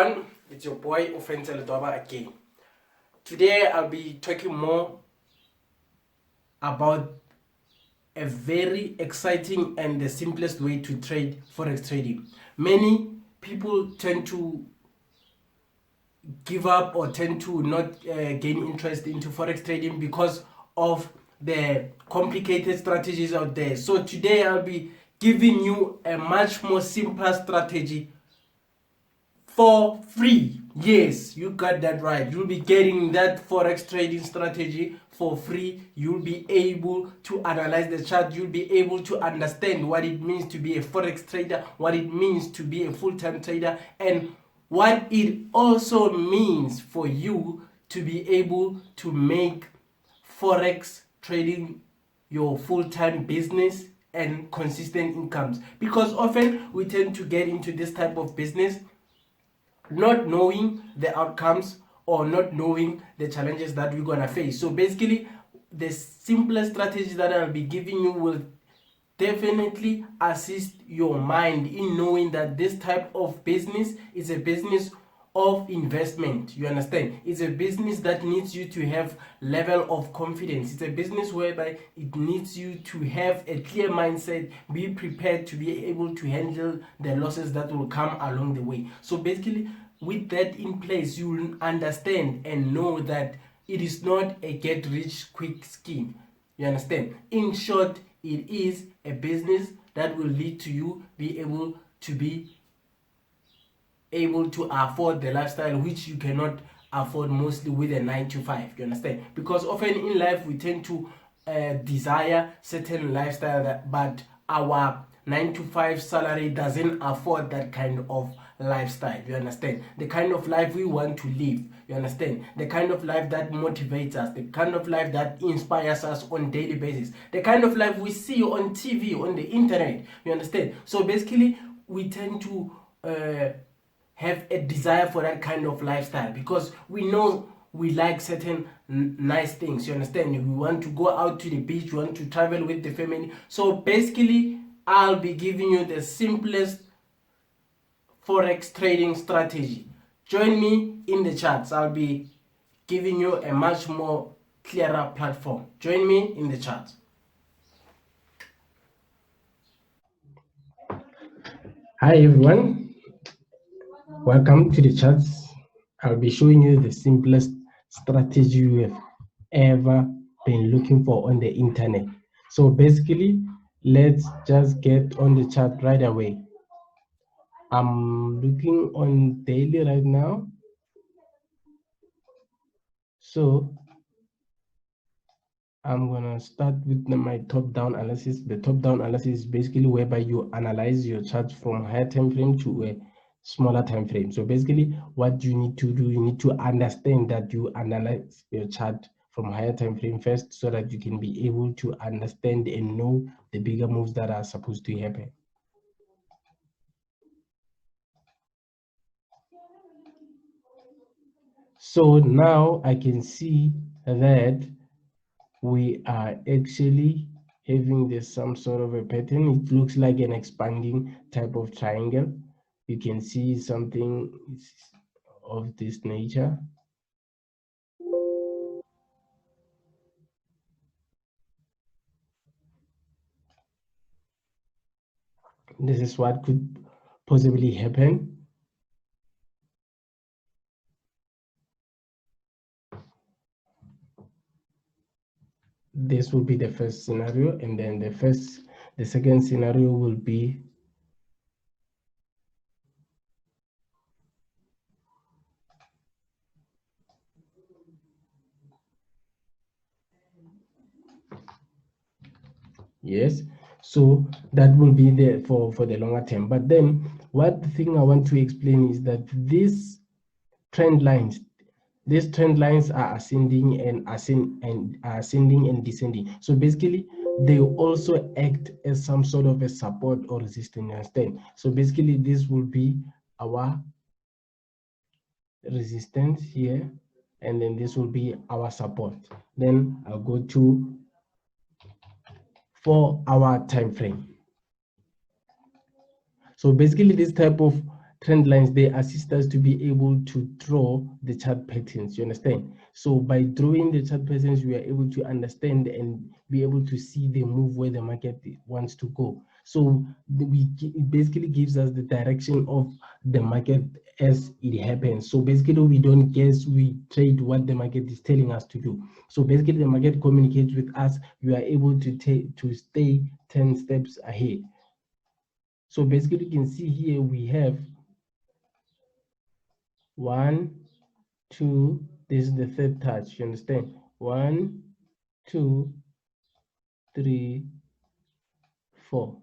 everyone, it's your boy Ofensel Doba again. Today I'll be talking more about a very exciting and the simplest way to trade Forex trading. Many people tend to give up or tend to not gain interest into Forex trading because of the complicated strategies out there. So today I'll be giving you a much more simpler strategy for free. Yes, you got that right. You'll be getting that Forex trading strategy for free. You'll be able to analyze the chart. You'll be able to understand what it means to be a Forex trader, what it means to be a full-time trader, and what it also means for you to be able to make Forex trading your full-time business and consistent incomes. Because often we tend to get into this type of business not knowing the outcomes or not knowing the challenges that we're gonna face. So basically, the simplest strategy that I'll be giving you will definitely assist your mind in knowing that this type of business is a business of investment. You understand? It's a business that needs you to have level of confidence. It's a business whereby it needs you to have a clear mindset, be prepared to be able to handle the losses that will come along the way. So basically, with that in place, you will understand and know that it is not a get rich quick scheme. You understand? In short, it is a business that will lead to you be able to afford the lifestyle which you cannot afford mostly with a 9 to 5. You understand? Because often in life we tend to desire certain lifestyle but our 9 to 5 salary doesn't afford that kind of lifestyle. You understand? The kind of life we want to live. You understand? The kind of life that motivates us, the kind of life that inspires us on daily basis, the kind of life we see on TV, on the internet. You understand? So basically we tend to have a desire for that kind of lifestyle because we know we like certain nice things. You understand? We want to go out to the beach, we want to travel with the family. So basically I'll be giving you the simplest Forex trading strategy. Join me in the charts. I'll be giving you a much more clearer platform. Join me in the charts. Hi everyone, welcome to the charts. I'll be showing you the simplest strategy you have ever been looking for on the internet. So basically, let's just get on the chart right away. I'm looking on daily right now. So I'm gonna start with my top-down analysis. The top-down analysis is basically whereby you analyze your chart from higher time frame to a smaller time frame. So basically what you need to do, you need to understand that you analyze your chart from higher time frame first so that you can be able to understand and know the bigger moves that are supposed to happen. So now I can see that we are actually having this some sort of a pattern. It looks like an expanding type of triangle. You can see something of this nature. This is what could possibly happen. This will be the first scenario, and then the second scenario will be yes. So that will be there for the longer term. But then what thing I want to explain is that these trend lines are ascending and ascending and descending. So basically they also act as some sort of a support or resistance. You understand? So basically this will be our resistance here, and then this will be our support. Then I'll go to 4-hour time frame. So basically this type of trend lines, they assist us to be able to draw the chart patterns, you understand? So by drawing the chart patterns, we are able to understand and be able to see the move where the market wants to go. So it basically gives us the direction of the market as it happens. So basically we don't guess, we trade what the market is telling us to do. So basically the market communicates with us, we are able to stay 10 steps ahead. So basically you can see here we have 1, 2, this is the third touch, you understand? 1, 2, 3, 4.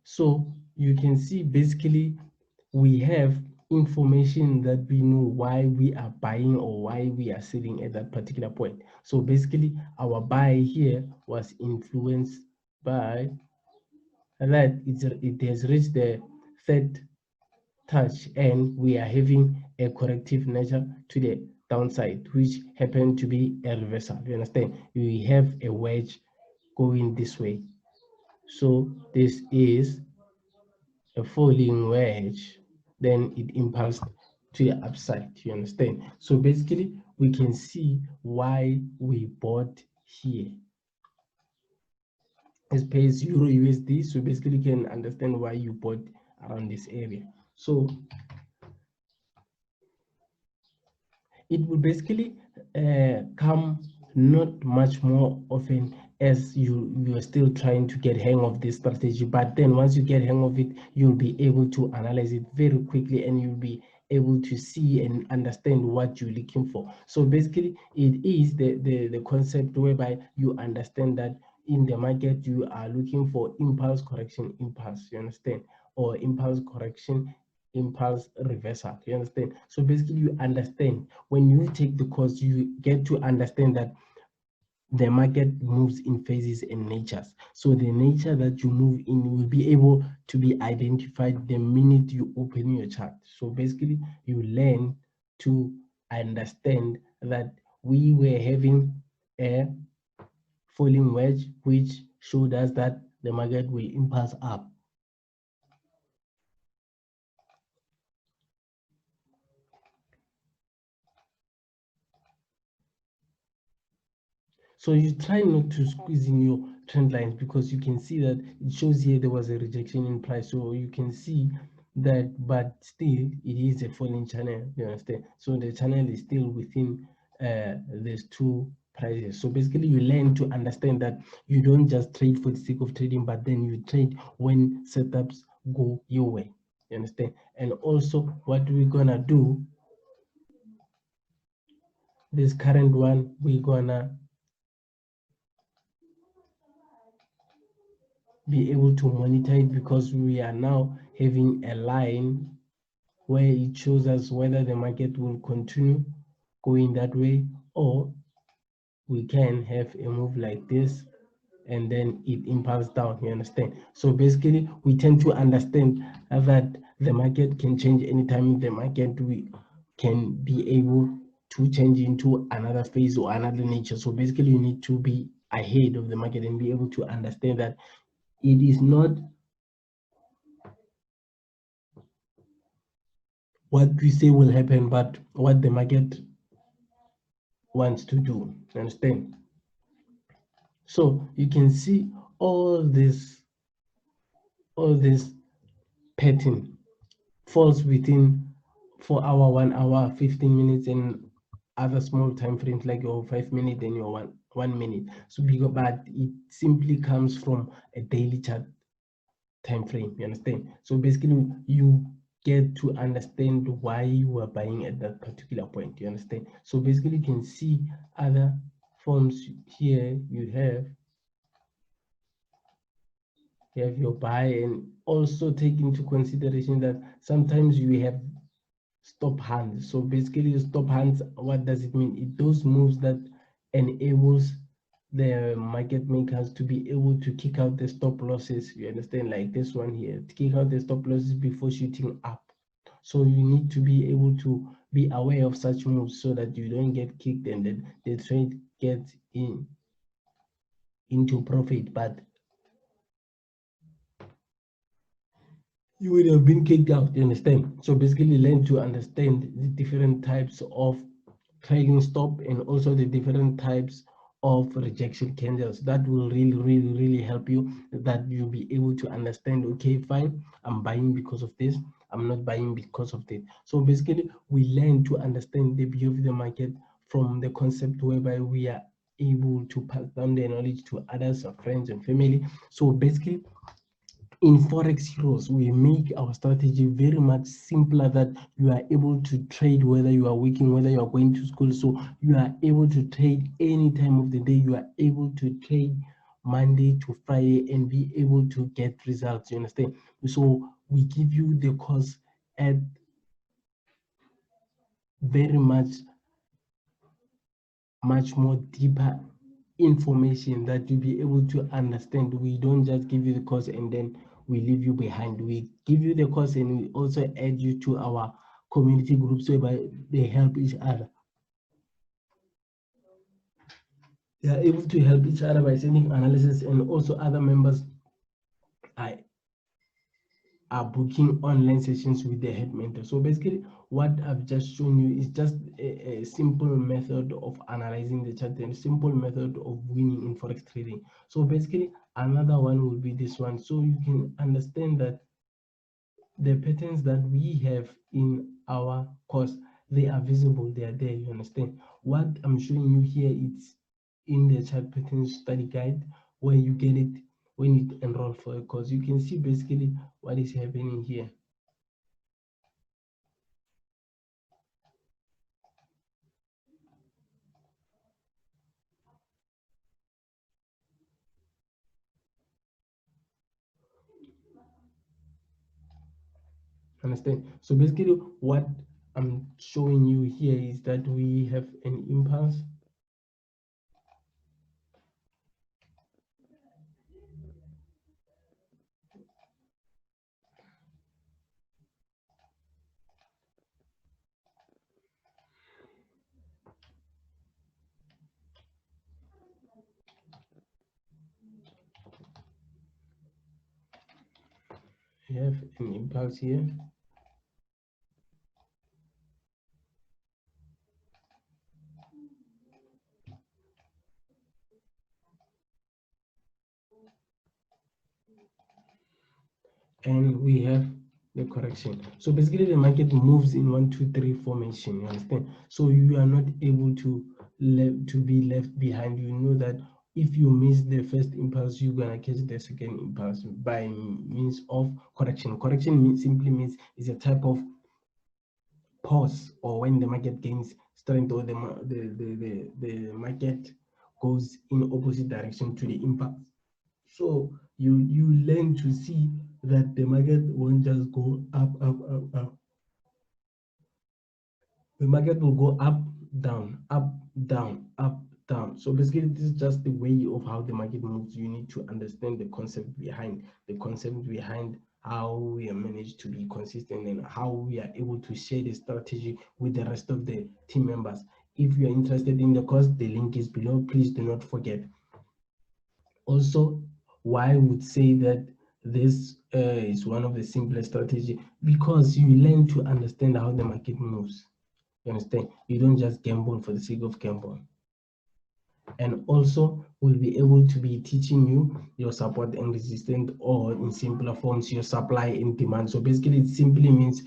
So you can see basically we have information that we know why we are buying or why we are selling at that particular point. So basically our buy here was influenced by that it has reached the third touch and we are having a corrective nature to the downside, which happened to be a reversal. You understand? We have a wedge going this way. So this is a falling wedge, then it impulsed to the upside. You understand? So basically we can see why we bought here. It pays Euro USD, so basically you can understand why you bought around this area. So it will basically come not much more often as you are still trying to get hang of this strategy, but then once you get hang of it, you'll be able to analyze it very quickly and you'll be able to see and understand what you're looking for. So basically it is the concept whereby you understand that in the market you are looking for impulse correction, impulse, you understand, or impulse correction, impulse reversal, you understand? So basically you understand when you take the course, you get to understand that the market moves in phases and natures. So the nature that you move in will be able to be identified the minute you open your chart. So basically you learn to understand that we were having a falling wedge which showed us that the market will impulse up. So you try not to squeeze in your trend lines because you can see that it shows here there was a rejection in price. So you can see that, but still it is a falling channel, you understand? So the channel is still within these two prices. So basically you learn to understand that you don't just trade for the sake of trading, but then you trade when setups go your way, you understand? And also what we're gonna do, this current one, we're gonna be able to monitor it because we are now having a line where it shows us whether the market will continue going that way or we can have a move like this and then it impulse down, you understand? So basically we tend to understand that the market can change anytime. The market we can be able to change into another phase or another nature. So basically you need to be ahead of the market and be able to understand that it is not what we say will happen, but what the market wants to do. Understand? So you can see all this pattern falls within 4 hour, 1 hour, 15 minutes, and other small time frames like your 5 minute and your 1 minute. So but it simply comes from a daily chart time frame, you understand? So basically you get to understand why you are buying at that particular point, you understand? So basically you can see other forms here. You have your buy, and also take into consideration that sometimes you have stop hands. So basically stop hands, what does it mean? It those moves that enables the market makers to be able to kick out the stop losses, you understand, like this one here, to kick out the stop losses before shooting up. So you need to be able to be aware of such moves so that you don't get kicked and then the trade gets into profit. But you would have been kicked out. You understand? So basically, learn to understand the different types of trailing stop and also the different types of rejection candles. That will really help you, that you'll be able to understand, okay, fine, I'm buying because of this, I'm not buying because of this. So basically, we learn to understand the behavior of the market from the concept whereby we are able to pass down the knowledge to others, our friends and family. So basically, in Forex Heroes, we make our strategy very much simpler, that you are able to trade whether you are working, whether you are going to school. So you are able to trade any time of the day. You are able to trade Monday to Friday and be able to get results. You understand? So we give you the course at very much more deeper information that you'll be able to understand. We don't just give you the course and then we leave you behind. We give you the course and we also add you to our community groups whereby they help each other. They are able to help each other by sending analysis, and also other members are are booking online sessions with the head mentor. So basically, what I've just shown you is just a simple method of analyzing the chart and a simple method of winning in Forex trading. So basically, another one will be this one. So you can understand that the patterns that we have in our course, they are visible, they are there, you understand. What I'm showing you here, it's in the chart patterns study guide, where you get it when you enroll for a course. You can see basically what is happening here. Understand? So basically what I'm showing you here is that we have an impulse, we have an impulse here, and we have the correction. So basically the market moves in 1 2 3 formation, you understand? So you are not able to be left behind. You know that if you miss the first impulse, you're gonna catch the second impulse by means of correction. Correction simply means is a type of pause, or when the market gains strength, or the market goes in opposite direction to the impulse. So you learn to see that the market won't just go up. The market will go up, down, up, down, up, down. So basically, this is just the way of how the market moves. You need to understand the concept behind how we are managed to be consistent and how we are able to share the strategy with the rest of the team members. If you are interested in the course, the link is below. Please do not forget. Also, why I would say that this is one of the simplest strategy, because you learn to understand how the market moves. You understand? You don't just gamble for the sake of gamble. And also, we'll be able to be teaching you your support and resistance, or in simpler forms, your supply and demand. So basically, it simply means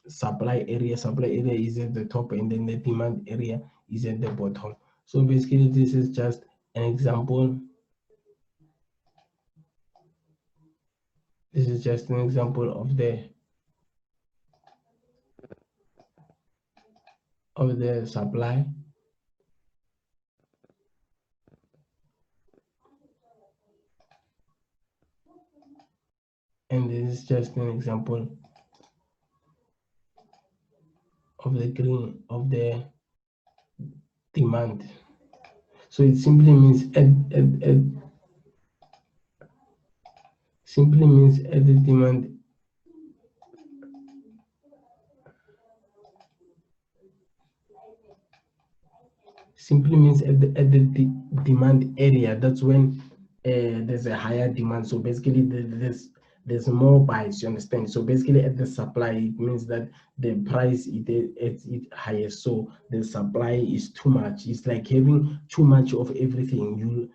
supply area. Supply area is at the top, and then the demand area is at the bottom. So basically, this is just an example. This is just an example of the supply, and this is just an example of the green of the demand. So it simply means at the demand, simply means at the demand area. That's when there's a higher demand. So basically, there's more buys, you understand? So basically at the supply, it means that the price it's higher, so the supply is too much. It's like having too much of everything. You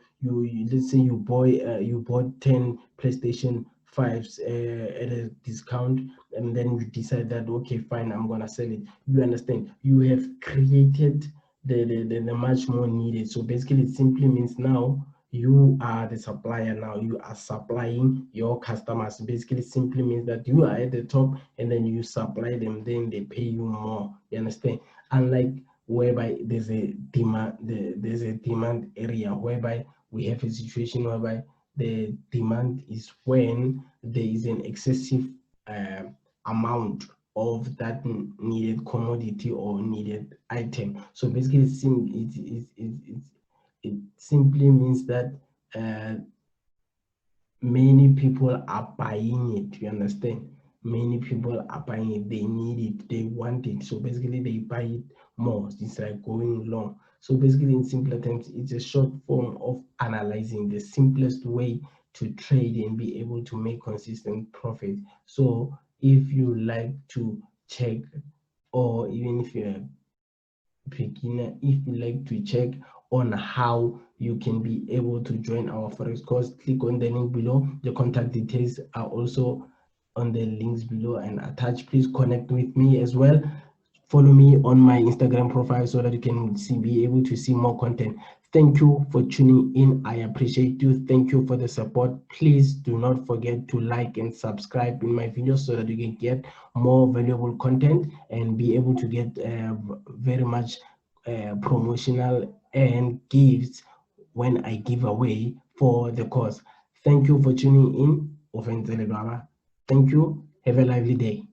let's say you bought 10 PlayStation 5s at a discount, and then you decide that okay, fine, I'm gonna sell it. You understand? You have created the much more needed. So basically it simply means now you are the supplier. Now you are supplying your customers. Basically simply means that you are at the top and then you supply them, then they pay you more, you understand? Unlike whereby there's a demand area, whereby we have a situation whereby the demand is when there is an excessive uh, amount of that needed commodity or needed item. So basically it simply means that uh, many people are buying it, you understand? Many people are buying it, they need it, they want it, so basically they buy it more. It's like going long. So basically in simpler terms, it's a short form of analyzing the simplest way to trade and be able to make consistent profit. So if you like to check, or even if you're beginner, if you like to check on how you can be able to join our forex course, click on the link below. The contact details are also on the links below and attached. Please connect with me as well. Follow me on my Instagram profile so that you can be able to see more content. Thank you for tuning in. I appreciate you. Thank you for the support. Please do not forget to like and subscribe in my videos so that you can get more valuable content and be able to get very much promotional and gifts when I give away for the course. Thank you for tuning in. Thank you. Have a lively day.